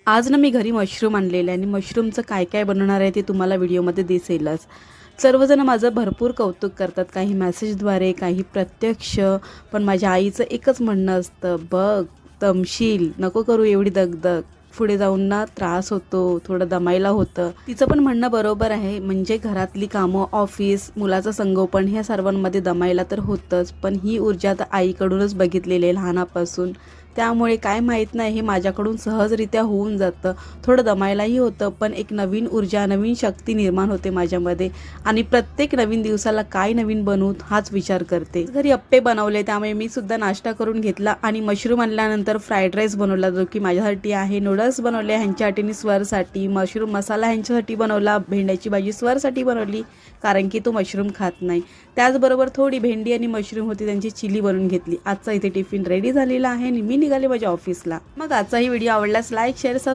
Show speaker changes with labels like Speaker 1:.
Speaker 1: आज ना मी घरी मशरूम आणलेले आणि मशरूमचं काय काय बनवणार आहे ते तुम्हाला व्हिडिओमध्ये दिसेलच. सर्वजण माझं भरपूर कौतुक करतात, काही मेसेजद्वारे, काही प्रत्यक्ष. पण माझ्या आईचं एकच म्हणणं असतं, बघ दमशील, नको करू एवढी दगदग, पुढे जाऊन ना त्रास होतो, थोडं दमायला होतं. तिचं पण म्हणणं बरोबर आहे. म्हणजे घरातली कामं, ऑफिस, मुलाचं संगोपन ह्या सर्वांमध्ये दमायला तर होतंच. पण ही ऊर्जा तर आईकडूनच बघितलेली आहे लहानापासून. त्यामुळे काय माहीत नाही, हे माझ्याकडून सहजरित्या होऊन जातं. थोडं दमायलाही होतं, पण एक नवीन ऊर्जा, नवीन शक्ती निर्माण होते माझ्यामध्ये. आणि प्रत्येक नवीन दिवसाला काय नवीन बनवू हाच विचार करते. घरी अप्पे बनवले, त्यामुळे मी सुद्धा नाश्ता करून घेतला आणि मशरूम आणल्यानंतर फ्राईड राईस बनवला, जो की माझ्यासाठी आहे. नूडल्स बनवले ह्यांच्यासाठी, स्वरसाठी. मशरूम मसाला ह्यांच्यासाठी बनवला. भेंड्याची भाजी स्वरसाठी बनवली, कारण की तो मशरूम खात नाही. त्याचबरोबर थोडी भेंडी आणि मशरूम होती, त्यांची चिली बनवून घेतली. आजचा इथे टिफिन रेडी झालेला आहे आणि मी निघाले माझ्या ऑफिसला. मग आजचाही व्हिडिओ आवडल्यास लाईक, शेअर,